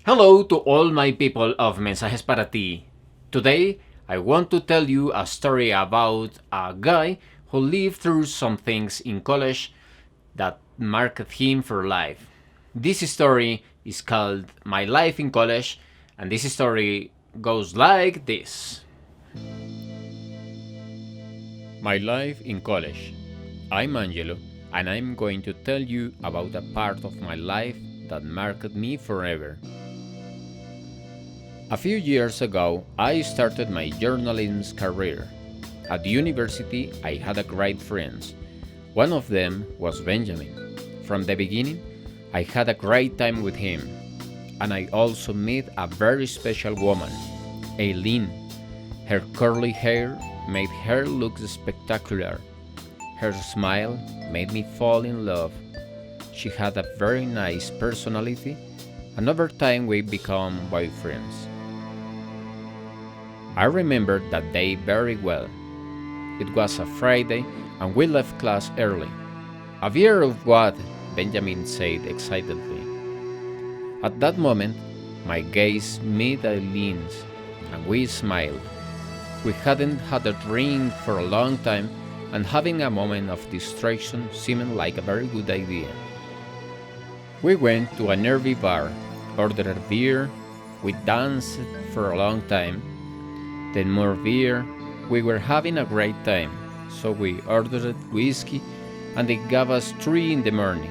Hello to all my people of Mensajes para ti. Today, I want to tell you a story about a guy who lived through some things in college that marked him for life. This story is called My Life in College, and this story goes like this. My life in college. I'm Angelo, and I'm going to tell you about a part of my life that marked me forever. A few years ago, I started my journalism career. At university, I had a great friends. One of them was Benjamin. From the beginning, I had a great time with him. And I also met a very special woman, Aileen. Her curly hair made her look spectacular. Her smile made me fall in love. She had a very nice personality, and over time we became boyfriends. I remember that day very well. It was a Friday and we left class early. A beer of what? Benjamin said excitedly. At that moment, my gaze met Eileen's and we smiled. We hadn't had a drink for a long time, and having a moment of distraction seemed like a very good idea. We went to a nearby bar, ordered a beer, we danced for a long time, then more beer. We were having a great time, so we ordered whiskey and they gave us three in the morning.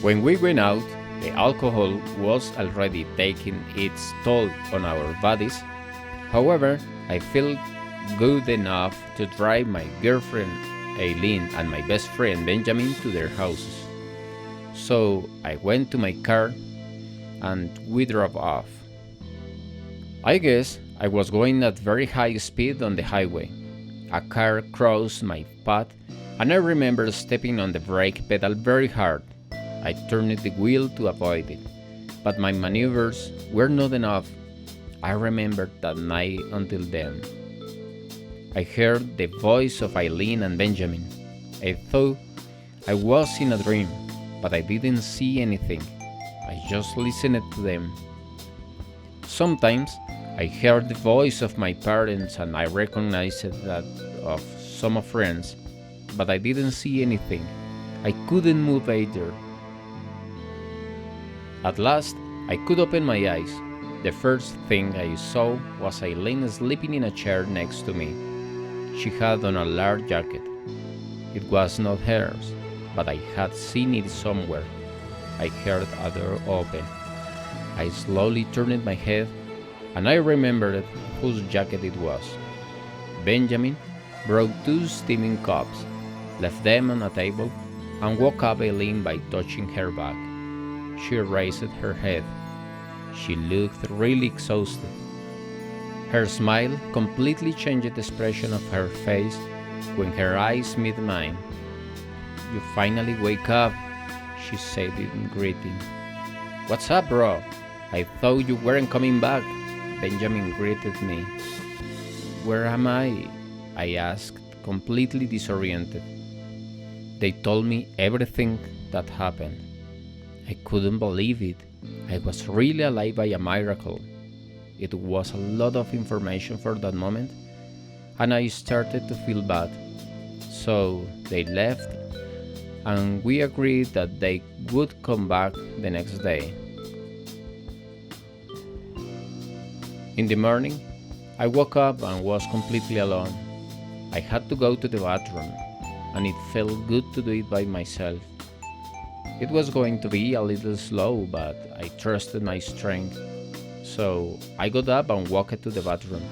When we went out, the alcohol was already taking its toll on our bodies. However, I felt good enough to drive my girlfriend Aileen and my best friend Benjamin to their houses. So I went to my car and we drove off. I guess I was going at very high speed on the highway. A car crossed my path and I remember stepping on the brake pedal very hard. I turned the wheel to avoid it, but my maneuvers were not enough. I remembered that night until then. I heard the voice of Aileen and Benjamin. I thought I was in a dream, but I didn't see anything. I just listened to them. Sometimes I heard the voice of my parents and I recognized that of some friends, but I didn't see anything. I couldn't move either. At last, I could open my eyes. The first thing I saw was Aileen sleeping in a chair next to me. She had on a large jacket. It was not hers, but I had seen it somewhere. I heard a door open. I slowly turned my head and I remembered whose jacket it was. Benjamin brought two steaming cups, left them on a table, and woke up Aileen by touching her back. She raised her head. She looked really exhausted. Her smile completely changed the expression of her face when her eyes met mine. "You finally wake up," she said in greeting. "What's up, bro? I thought you weren't coming back," Benjamin greeted me. "Where am I?" I asked, completely disoriented. They told me everything that happened. I couldn't believe it. I was really alive by a miracle. It was a lot of information for that moment, and I started to feel bad. So they left, and we agreed that they would come back the next day. In the morning, I woke up and was completely alone. I had to go to the bathroom, and it felt good to do it by myself. It was going to be a little slow, but I trusted my strength. So I got up and walked to the bathroom.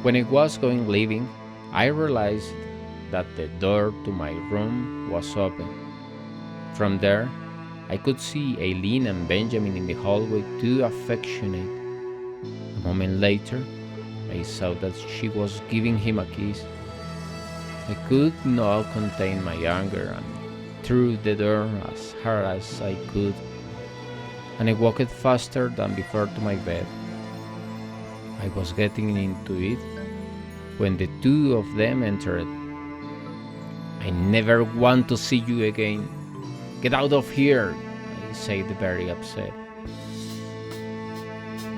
When I was going leaving, I realized that the door to my room was open. From there, I could see Aileen and Benjamin in the hallway, too affectionate. A moment later, I saw that she was giving him a kiss. I could not contain my anger and threw the door as hard as I could, and I walked faster than before to my bed. I was getting into it when the two of them entered. "I never want to see you again. Get out of here," I said, very upset.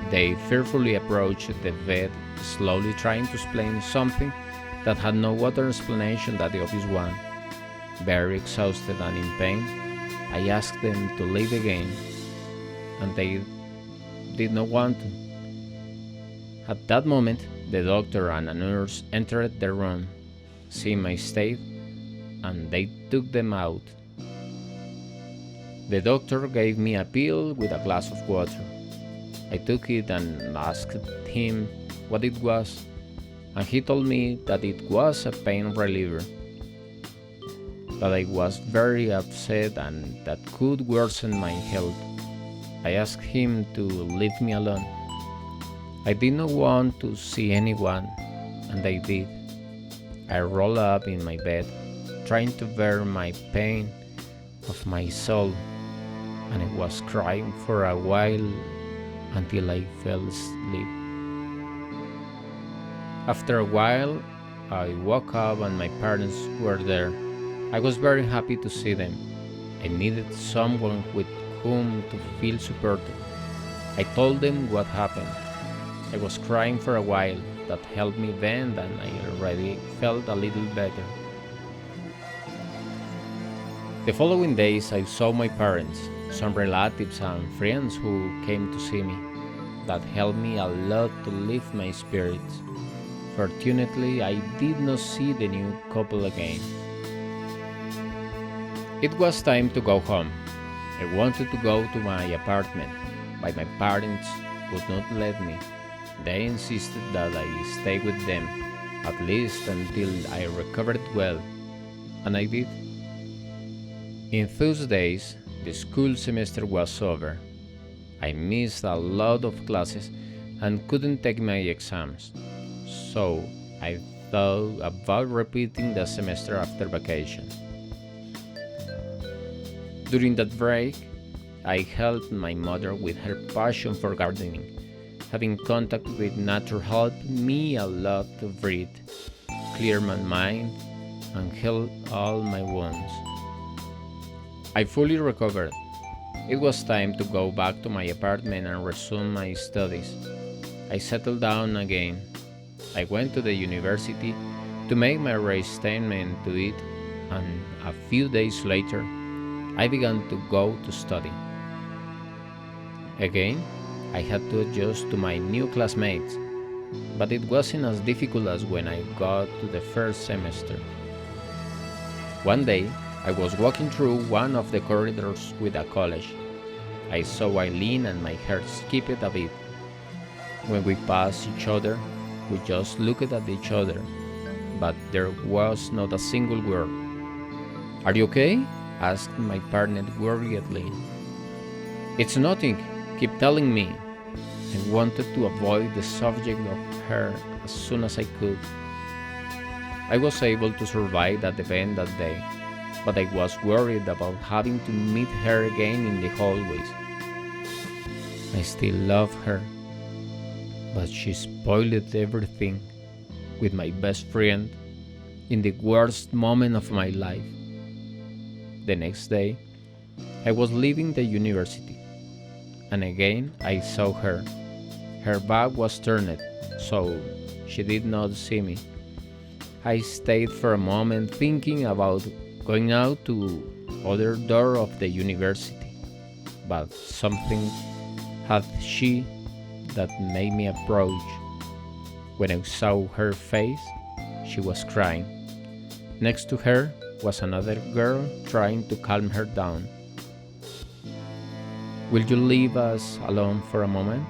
They fearfully approached the bed, slowly trying to explain something that had no other explanation than the obvious one. Very exhausted and in pain, I asked them to leave again, and they did not want to. At that moment, the doctor and a nurse entered the room, seeing my state, and they took them out. The doctor gave me a pill with a glass of water. I took it and asked him what it was, and he told me that it was a pain reliever, that I was very upset and that could worsen my health. I asked him to leave me alone. I did not want to see anyone, and I did. I rolled up in my bed, trying to bear my pain of my soul, and I was crying for a while until I fell asleep. After a while, I woke up and my parents were there. I was very happy to see them. I needed someone with whom to feel supported. I told them what happened. I was crying for a while. That helped me vent and I already felt a little better. The following days I saw my parents, some relatives and friends who came to see me. That helped me a lot to lift my spirits. Fortunately, I did not see the new couple again. It was time to go home. I wanted to go to my apartment, but my parents would not let me. They insisted that I stay with them, at least until I recovered well, and I did. In those days, the school semester was over. I missed a lot of classes and couldn't take my exams, so I thought about repeating the semester after vacation. During that break, I helped my mother with her passion for gardening. Having contact with nature helped me a lot to breathe, clear my mind, and heal all my wounds. I fully recovered. It was time to go back to my apartment and resume my studies. I settled down again. I went to the university to make my restatement to it, and a few days later, I began to go to study. Again, I had to adjust to my new classmates, but it wasn't as difficult as when I got to the first semester. One day, I was walking through one of the corridors with a college. I saw Eileen and my heart skipped a bit. When we passed each other, we just looked at each other, but there was not a single word. "Are you okay?" asked my partner worriedly. "It's nothing. Keep telling me." I wanted to avoid the subject of her as soon as I could. I was able to survive that event that day, but I was worried about having to meet her again in the hallways. I still love her, but she spoiled everything with my best friend in the worst moment of my life. The next day, I was leaving the university, and again I saw her. Her back was turned, so she did not see me. I stayed for a moment thinking about going out to other door of the university, but something had she that made me approach. When I saw her face, she was crying. Next to her was another girl trying to calm her down. "Will you leave us alone for a moment?"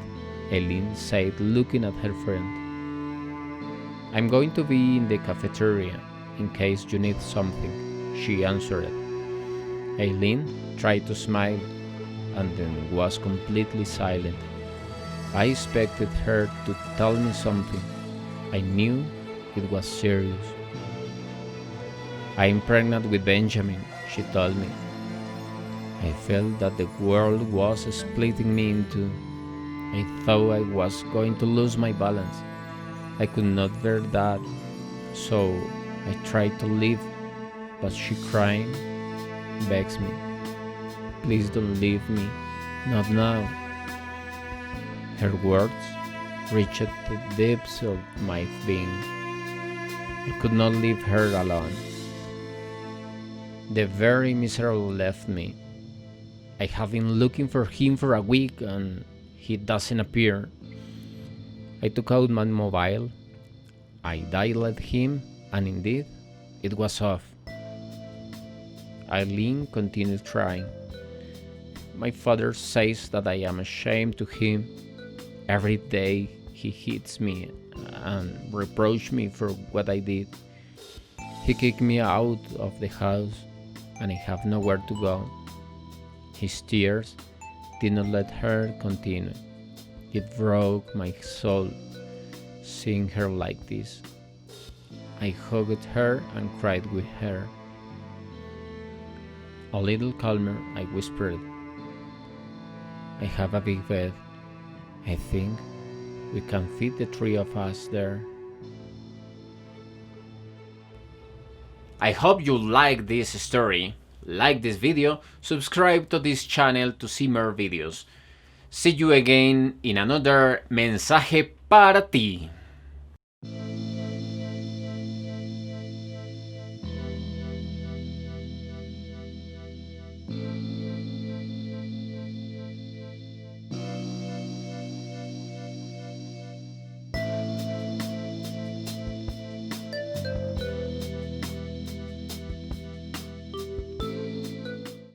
Eileen said, looking at her friend. "I'm going to be in the cafeteria in case you need something," she answered. Eileen tried to smile and then was completely silent. I expected her to tell me something. I knew it was serious. "I'm pregnant with Benjamin," she told me. I felt that the world was splitting me in two. I thought I was going to lose my balance. I could not bear that, so I tried to leave, but she crying begs me, "Please don't leave me, not now." Her words reached the depths of my being. I could not leave her alone. The very miserable left me. I have been looking for him for a week and he doesn't appear. I took out my mobile. I dialed him and indeed, it was off. Eileen continued trying. My father says that I am ashamed to him. Every day he hits me and reproaches me for what I did. He kicked me out of the house and I have nowhere to go. His tears did not let her continue. It broke my soul seeing her like this. I hugged her and cried with her. A little calmer, I whispered, I have a big bed. I think we can fit the three of us there. I hope you like this story. Like this video, subscribe to this channel to see more videos. See you again in another mensaje para ti.